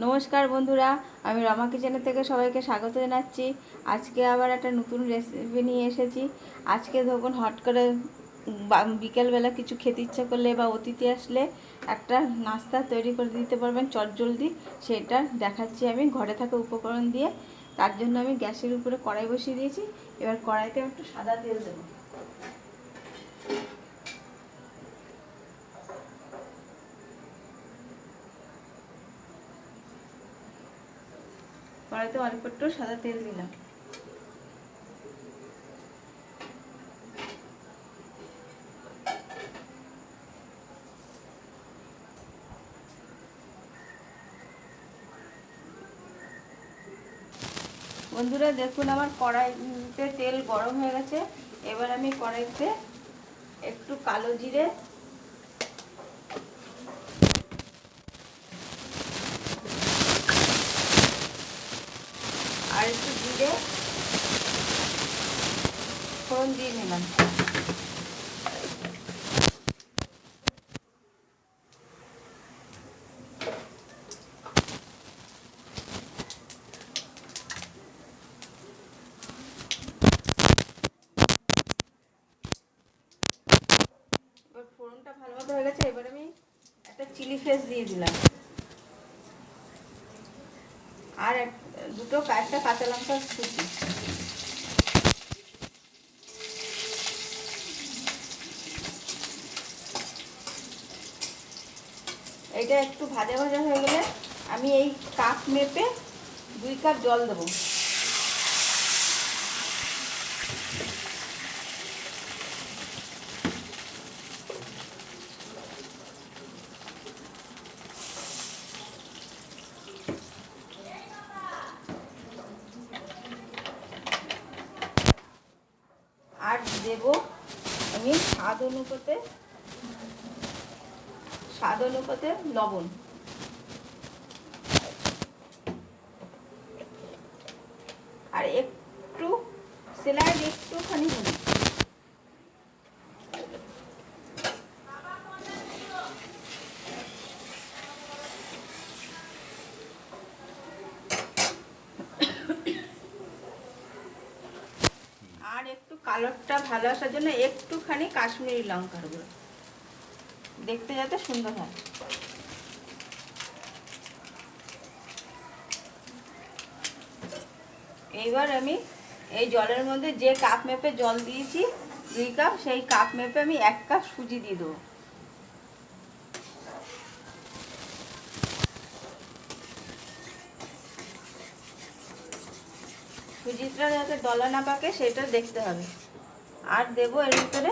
নমস্কার বন্ধুরা, আমি রমা কিচেনের থেকে সবাইকে স্বাগত জানাচ্ছি। আজকে আবার একটা নতুন রেসিপি নিয়ে এসেছি। আজকে ধরুন হট করে বিকেলবেলা কিছু খেতে ইচ্ছা করলে বা অতিথি আসলে একটা নাস্তা তৈরি করে দিতে পারবেন চটজলদি, সেটা দেখাচ্ছি আমি ঘরে থাকা উপকরণ দিয়ে। তার জন্য আমি গ্যাসের উপরে কড়াই বসিয়ে দিয়েছি। এবার কড়াইতে একটু সাদা তেল দেবো। কড়াইতে অল্প একটু সাদা তেল দিলাম। বন্ধুরা দেখুন, আমার কড়াইতে তেল গরম হয়ে গেছে। এবার আমি কড়াইতে একটু কালো জিরে আর একটু জিরে ফোড়ন দিয়ে নিলাম। এবার ফোড়নটা ভালো মতো হয়ে গেছে। এবার আমি একটা চিলি ফ্লেক্স দিয়ে দিলাম আর একটা কাঁচা লঙ্কা কুচি। এটা একটু ভাজা ভাজা হয়ে গেলে আমি এই কাপ মেপে 2 কাপ জল দেবো। আর দেব আমি স্বাদ অনুপাতে লবণ। আর একটু স্যালাড একটুখানি হলুদ। আর একটু কালারটা ভালো আসার জন্য একটুখানি কাশ্মীরি লঙ্কার গুঁড়ো, দেখতে যাতে সুন্দর হয়। এইবার আমি এই জলের মধ্যে যে কাপ মেপে জল দিয়েছি 2 কাপ, সেই কাপ মেপে আমি 1 কাপ সুজি দিয়ে দেবো। সুজিটা যাতে দলা না পাকে সেটা দেখতে হবে। আর দেবো এর ভিতরে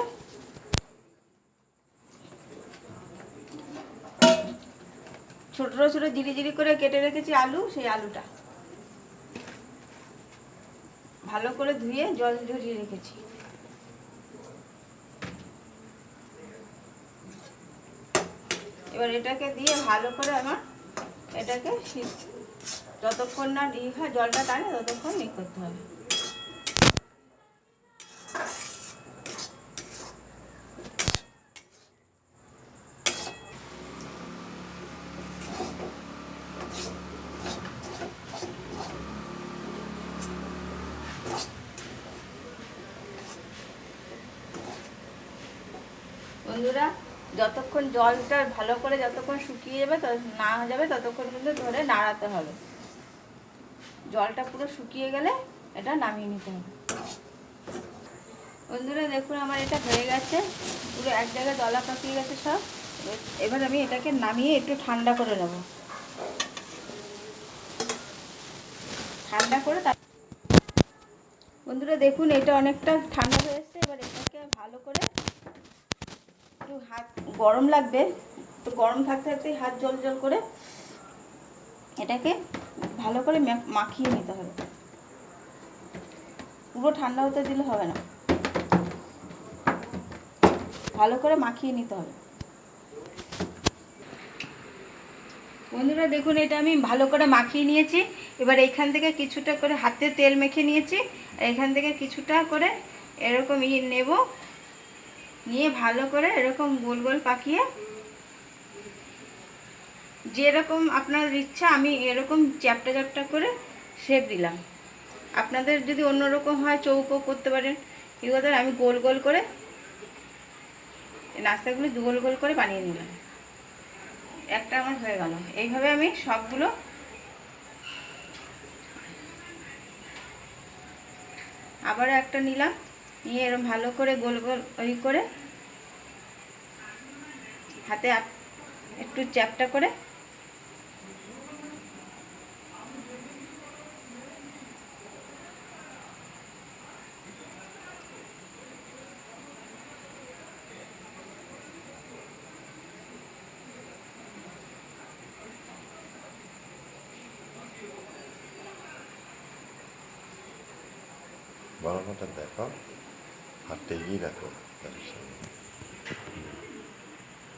ছোট ছোট জিরি জিরি করে কেটে রেখেছি আলু। সেই আলুটা ভালো করে ধুয়ে জল ঝরিয়ে রেখেছি। এবার এটাকে দিয়ে ভালো করে এটাকে যতক্ষণ না জলটা টানে ততক্ষণ করতে হবে। বন্ধুরা, যতক্ষণ জলটা ভালো করে যতক্ষণ শুকিয়ে যাবে না যাবে ততক্ষণ কিন্তু ধরে নাড়াতে হবে। জলটা পুরো শুকিয়ে গেলে এটা নামিয়ে নিতে হবে। বন্ধুরা দেখুন, আমার এটা হয়ে গেছে, পুরো এক জায়গায় দলা পাকিয়ে গেছে সব। এবার আমি এটাকে নামিয়ে একটু ঠান্ডা করে নেব। ঠান্ডা করে বন্ধুরা দেখুন, এটা অনেকটা ঠান্ডা হয়ে এসছে। এবার এটাকে ভালো করে একটু হাত গরম লাগবে, তো গরম থাকতে থাকতেই হাত জল জল করে এটাকে ভালো করে মাখিয়ে নিতে হবে। পুরো ঠান্ডা হতে দিলে হবে না, ভালো করে মাখিয়ে নিতে হবে। বন্ধুরা দেখুন, এটা আমি ভালো করে মাখিয়ে নিয়েছি। এবার এইখান থেকে কিছুটা করে হাতে তেল মেখে নিয়েছি, এখান থেকে কিছুটা করে এরকম নেব, নিয়ে ভালো করে এরকম গোল গোল পাকিয়ে যেরকম আপনার ইচ্ছা আমি এরকম চ্যাপটা চ্যাপটা করে শেপ দিলাম। আপনাদের যদি অন্যরকম হয় চৌকো করতে পারেন। কী করতে আমি গোল গোল করে নাস্তাগুলো গোল গোল করে বানিয়ে নিলাম। একটা আমার হয়ে গেল। এইভাবে আমি সবগুলো আবারও একটা নিলাম, নিয়ে এরকম ভালো করে গোল গোল করে হাতে একটু চ্যাপটা করে বড়টা দেখো, হাতটা এগিয়ে রাখো।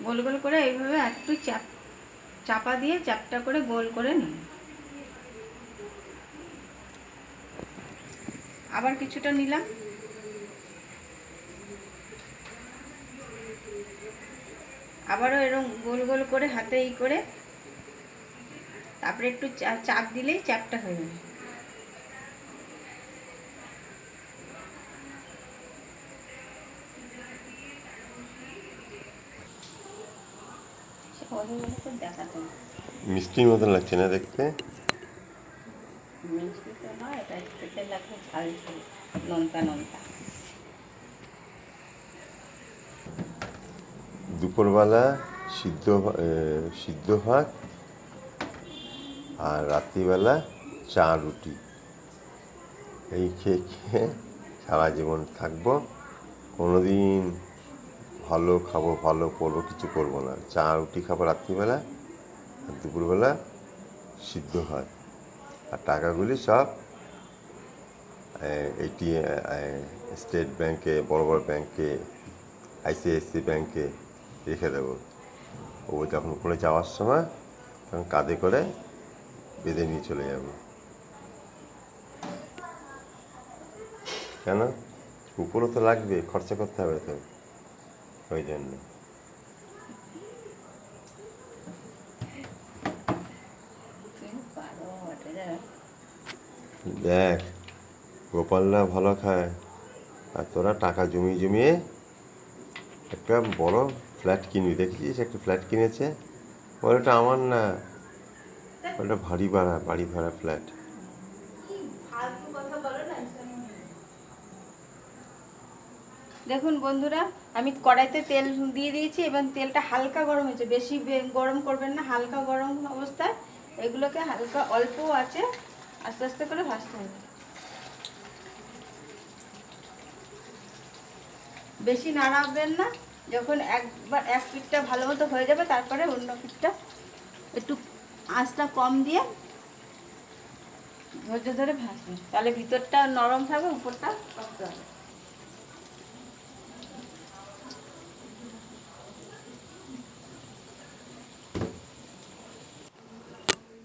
গোল গোল করে এইভাবে একটু চাপা দিয়ে চ্যাপটা করে গোল করে নিন। আবার কিছুটা নিলাম, আবারও এরকম গোল গোল করে হাতে করে তারপরে একটু চাপ দিলেই চ্যাপটা হয়ে যাবে। মিষ্টির মতন লাগছে না দেখতে? মিষ্টি তো নয়, এটা খেতে লাগবে ঝাল ঝাল, নোনতা নোনতা। দুপুরবেলা সিদ্ধ ভাত আর রাত্রিবেলা চা রুটি, এই খেয়ে খেয়ে সারা জীবন থাকবো। কোনোদিন ভালো খাবো, ভালো করবো কিছু করবো না। চা রুটি খাবো রাত্রিবেলা, আর দুপুরবেলা সিদ্ধ ভাত। আর টাকাগুলি সব স্টেট ব্যাংকে, বড় বড় ব্যাংকে, আইসিআইসি ব্যাংকে রেখে দেবো। ও যখন উপরে যাওয়ার সময় তখন কাঁধে করে বেঁধে নিয়ে চলে যাবো। কেন? উপরও তো লাগবে, খরচা করতে হবে তো, ওই জন্য। দেখ, গোপালরা ভালো খায়, আর তোরা টাকা জমিয়ে জমিয়ে একটা বড় ফ্ল্যাট কিনবি। দেখেছিস একটা ফ্ল্যাট কিনেছে? ওটা আমার না, ওটা বাড়ি ভাড়া ফ্ল্যাট। দেখুন বন্ধুরা, আমি কড়াইতে তেল দিয়ে দিয়েছি এবং তেলটা হালকা গরম হয়েছে, বেশি গরম করবেন না, হালকা গরম অবস্থায় এগুলোকে হালকা অল্প আছে আস্তে আস্তে করে ভাজতে হবে। বেশি নাড়াবেন না, যখন একবার এক পিঠটা ভালো মতো হয়ে যাবে তারপরে অন্য পিঠটা একটু আঁচটা কম দিয়ে ধৈর্য ধরে ভাজবেন, তাহলে ভিতরটা নরম থাকবে, উপরটা শক্ত হবে।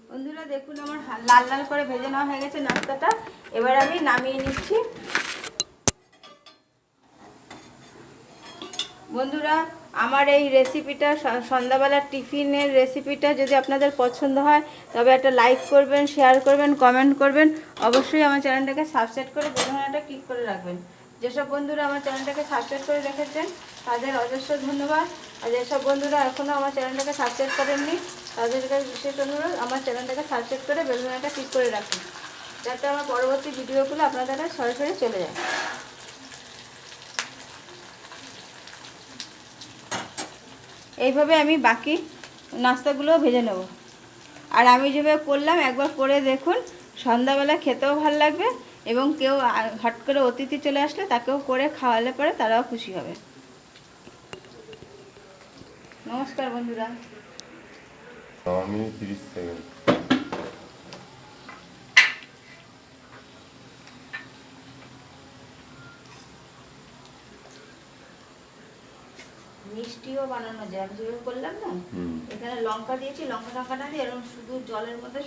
বন্ধুরা দেখুন, আমার লাল লাল করে ভেজে নেওয়া হয়ে গেছে নাস্তাটা। এবার আমি নামিয়ে নিচ্ছি। বন্ধুরা, আমার এই রেসিপিটা, সন্ধ্যাবেলার টিফিনের রেসিপিটা যদি আপনাদের পছন্দ হয় তবে একটা লাইক করবেন, শেয়ার করবেন, কমেন্ট করবেন। অবশ্যই আমার চ্যানেলটাকে সাবস্ক্রাইব করে বেলঘণ্টাটা ক্লিক করে রাখবেন। যেসব বন্ধুরা আমার চ্যানেলটাকে সাবস্ক্রাইব করে রেখেছেন তাদের অজস্র ধন্যবাদ। আর যেসব বন্ধুরা এখনও আমার চ্যানেলটাকে সাবস্ক্রাইব করেননি তাদেরকে বিশেষ অনুরোধ, আমার চ্যানেলটাকে সাবস্ক্রাইব করে বেলঘণ্টাটা ক্লিক করে রাখুন, যাতে আমার পরবর্তী ভিডিওগুলো আপনাদের কাছে সরাসরি চলে যায়। এইভাবে আমি বাকি নাস্তাগুলোও ভেজে নেব। আর আমি যেভাবে করলাম একবার করে দেখুন, সন্ধ্যাবেলা খেতেও ভালো লাগবে এবং কেউ হট করে অতিথি চলে আসলে তাকেও করে খাওয়ালে পরে তারাও খুশি হবে। নমস্কার বন্ধুরা। 9 মিনিট 30 সেকেন্ড। মিষ্টিও বানানো যায়, আমি যেভাবে করলাম না, এখানে লঙ্কা দিয়েছি, লঙ্কা দিয়ে এরকম শুধু জলের মধ্যে